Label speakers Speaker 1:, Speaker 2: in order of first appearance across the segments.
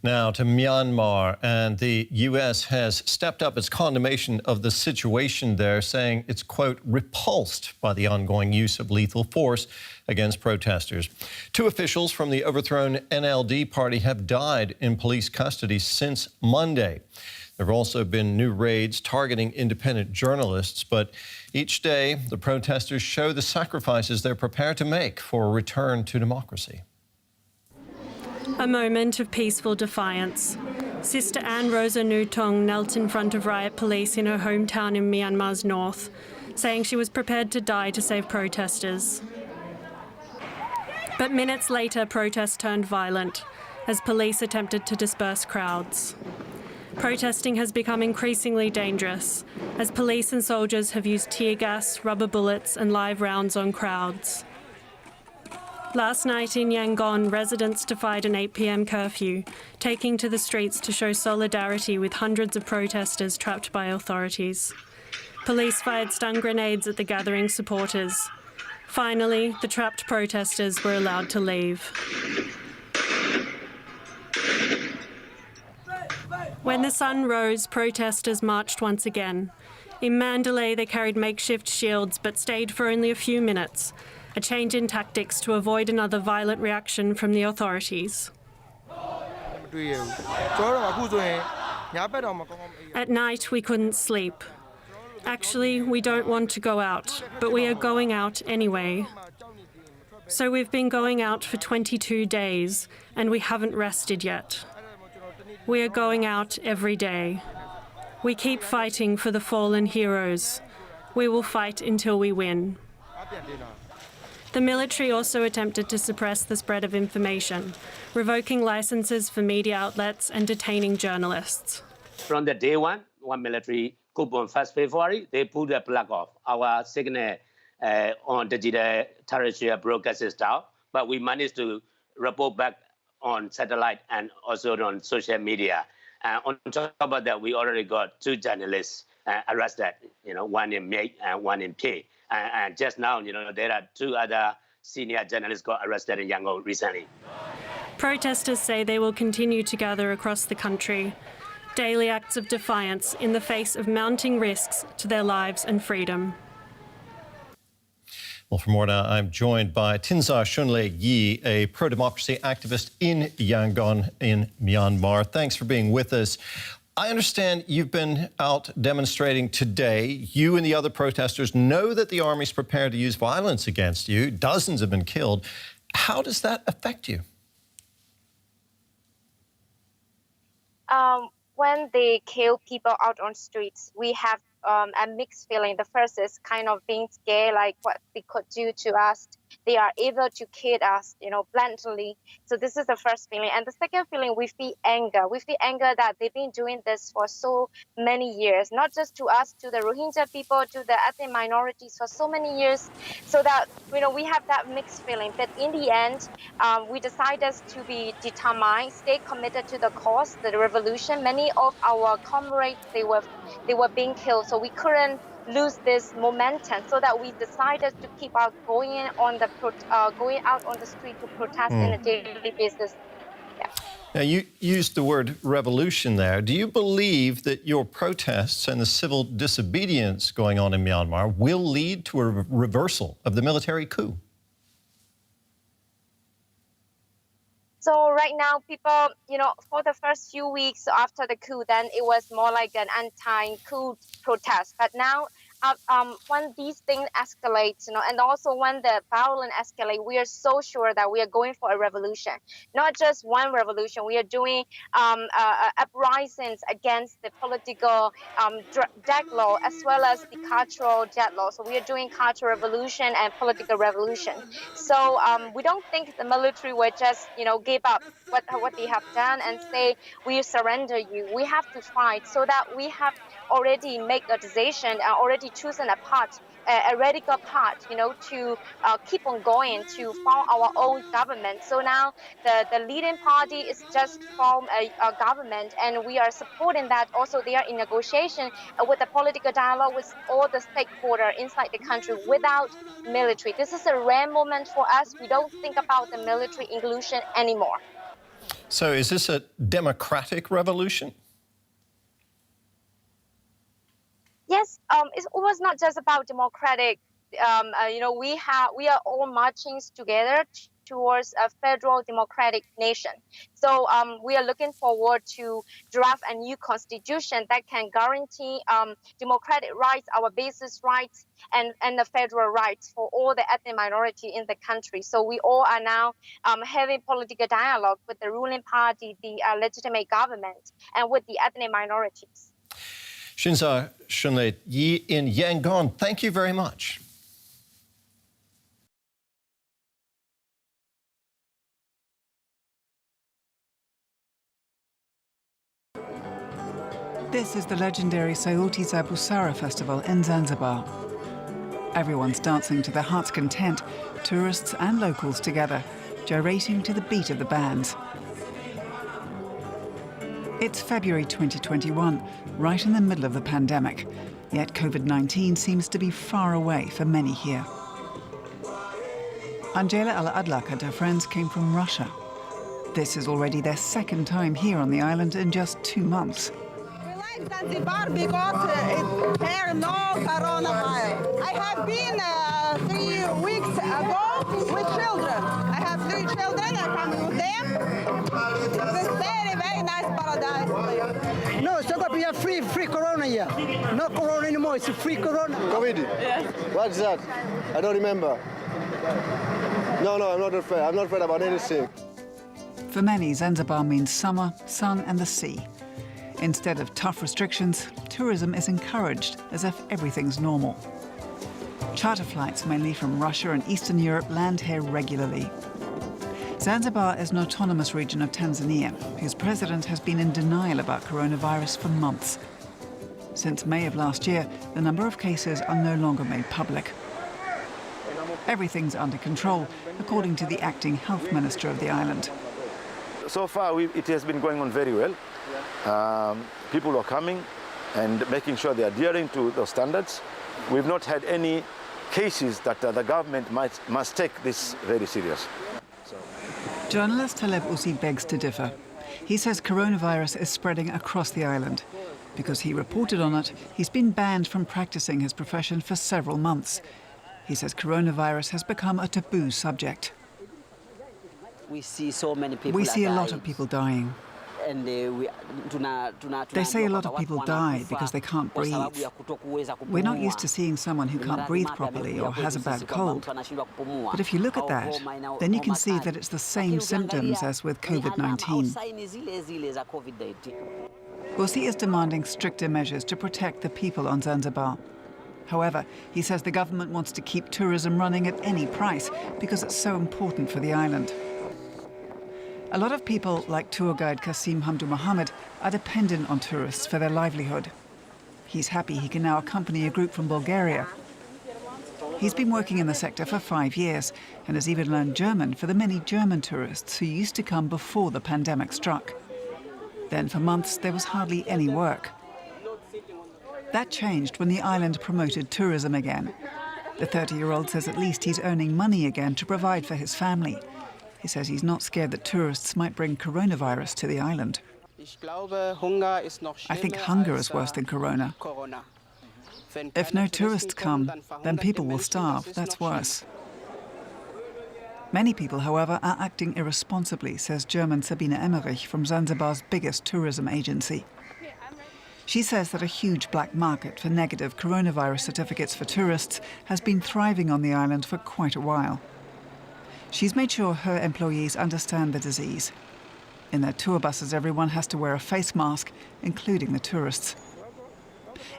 Speaker 1: Now to Myanmar, and the U.S. has stepped up its condemnation of the situation there, saying it's, quote, repulsed by the ongoing use of lethal force against protesters. Two officials from the overthrown NLD party have died in police custody since Monday. There have also been new raids targeting independent journalists, but each day the protesters show the sacrifices they're prepared to make for a return to democracy.
Speaker 2: A moment of peaceful defiance. Sister Anne Rosa Nutong knelt in front of riot police in her hometown in Myanmar's north, saying she was prepared to die to save protesters. But minutes later, protests turned violent as police attempted to disperse crowds. Protesting has become increasingly dangerous as police and soldiers have used tear gas, rubber bullets and live rounds on crowds. Last night in Yangon, residents defied an 8 p.m. curfew, taking to the streets to show solidarity with hundreds of protesters trapped by authorities. Police fired stun grenades at the gathering supporters. Finally, the trapped protesters were allowed to leave. When the sun rose, protesters marched once again. In Mandalay, they carried makeshift shields but stayed for only a few minutes, a change in tactics to avoid another violent reaction from the authorities. At night, we couldn't sleep. Actually, we don't want to go out, but we are going out anyway. So we've been going out for 22 days, and we haven't rested yet. We are going out every day. We keep fighting for the fallen heroes. We will fight until we win. The military also attempted to suppress the spread of information, revoking licenses for media outlets and detaining journalists.
Speaker 3: From the day one military coup on 1st February, they pulled the plug off our signal on digital terrestrial broadcast system, but we managed to report back on satellite and also on social media. On top of that, we already got 2 journalists arrested, one in May and one in Pay. And just now, there are 2 other senior journalists got arrested in Yangon recently.
Speaker 2: Protesters say they will continue to gather across the country, daily acts of defiance in the face of mounting risks to their lives and freedom.
Speaker 1: Well, for more now, I'm joined by Tinza Shunle Yi, a pro-democracy activist in Yangon in Myanmar. Thanks for being with us. I understand you've been out demonstrating today. You and the other protesters know that the army's prepared to use violence against you. Dozens have been killed. How does that affect you?
Speaker 4: When they kill people out on streets, we have a mixed feeling. The first is kind of being scared, like what they could do to us. They are able to kill us, bluntly. So this is the first feeling. And the second feeling, we feel anger. We feel anger that they've been doing this for so many years, not just to us, to the Rohingya people, to the ethnic minorities for so many years. So that, we have that mixed feeling. But in the end, we decided to be determined, stay committed to the cause, the revolution. Many of our comrades, they were being killed. So we couldn't lose this momentum, so that we decided to keep out going out on the street to protest on a daily basis. Yeah.
Speaker 1: Now, you used the word revolution there. Do you believe that your protests and the civil disobedience going on in Myanmar will lead to a reversal of the military coup?
Speaker 4: So right now, people, for the first few weeks after the coup, then it was more like an anti-coup protest. But now, when these things escalate, and also when the violence escalate, we are so sure that we are going for a revolution. Not just one revolution. We are doing uprisings against the political deadlock as well as the cultural deadlock. So we are doing cultural revolution and political revolution. So we don't think the military will just, give up what they have done and say, we surrender you. We have to fight, so that we have already made a decision and already chosen a radical path, to keep on going to form our own government. So now the leading party is just form a government, and we are supporting that. Also, they are in negotiation with the political dialogue with all the stakeholders inside the country without military. This is a rare moment for us. We don't think about the military inclusion anymore.
Speaker 1: So is this a democratic revolution?
Speaker 4: Yes, it was not just about democratic. We are all marching together towards a federal democratic nation. So we are looking forward to draft a new constitution that can guarantee democratic rights, our basic rights, and the federal rights for all the ethnic minority in the country. So we all are now having political dialogue with the ruling party, the legitimate government, and with the ethnic minorities.
Speaker 1: Shinza Shunlet Yi in Yangon, thank you very much.
Speaker 5: This is the legendary Sauti za Busara festival in Zanzibar. Everyone's dancing to their heart's content, tourists and locals together, gyrating to the beat of the bands. It's February 2021, right in the middle of the pandemic, yet COVID-19 seems to be far away for many here. Angela Al-Adlak and her friends came from Russia. This is already their second time here on the island in just 2 months.
Speaker 6: Zanzibar because there no coronavirus. I have been 3 weeks ago with children. I have 3 children. I come with them. It's very, very nice paradise.
Speaker 7: No, so we have free corona here. No corona anymore. It's free corona.
Speaker 8: COVID? Yeah. What's that? I don't remember. No, I'm not afraid. I'm not afraid about anything.
Speaker 5: For many, Zanzibar means summer, sun and the sea. Instead of tough restrictions, tourism is encouraged as if everything's normal. Charter flights, mainly from Russia and Eastern Europe, land here regularly. Zanzibar is an autonomous region of Tanzania, whose president has been in denial about coronavirus for months. Since May of last year, the number of cases are no longer made public. Everything's under control, according to the acting health minister of the island.
Speaker 9: So far, it has been going on very well. People are coming and making sure they are adhering to those standards. We've not had any cases that the government must take this very serious.
Speaker 5: Journalist Taleb Usi begs to differ. He says coronavirus is spreading across the island. Because he reported on it, he's been banned from practicing his profession for several months. He says coronavirus has become a taboo subject.
Speaker 10: We see so many people.
Speaker 5: We see a lot of people dying.
Speaker 10: And
Speaker 5: they say a lot of people die because they can't breathe. We're not used to seeing someone who can't breathe properly or has a bad cold. But if you look at that, then you can see that it's the same symptoms as with COVID-19. Usi is demanding stricter measures to protect the people on Zanzibar. However, he says the government wants to keep tourism running at any price because it's so important for the island. A lot of people, like tour guide Kasim Hamdu Mohammed, are dependent on tourists for their livelihood. He's happy he can now accompany a group from Bulgaria. He's been working in the sector for 5 years and has even learned German for the many German tourists who used to come before the pandemic struck. Then for months there was hardly any work. That changed when the island promoted tourism again. The 30-year-old says at least he's earning money again to provide for his family. He says he's not scared that tourists might bring coronavirus to the island. I think hunger is worse than corona. If no tourists come, then people will starve. That's worse. Many people, however, are acting irresponsibly, says German Sabine Emmerich from Zanzibar's biggest tourism agency. She says that a huge black market for negative coronavirus certificates for tourists has been thriving on the island for quite a while. She's made sure her employees understand the disease. In their tour buses, everyone has to wear a face mask, including the tourists.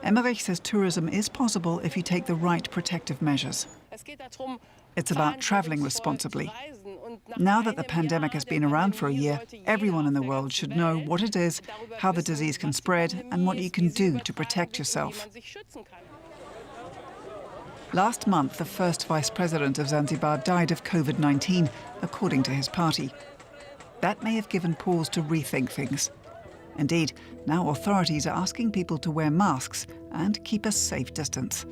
Speaker 5: Emmerich says tourism is possible if you take the right protective measures. It's about travelling responsibly. Now that the pandemic has been around for a year, everyone in the world should know what it is, how the disease can spread, and what you can do to protect yourself. Last month, the first vice president of Zanzibar died of COVID-19, according to his party. That may have given pause to rethink things. Indeed, now authorities are asking people to wear masks and keep a safe distance.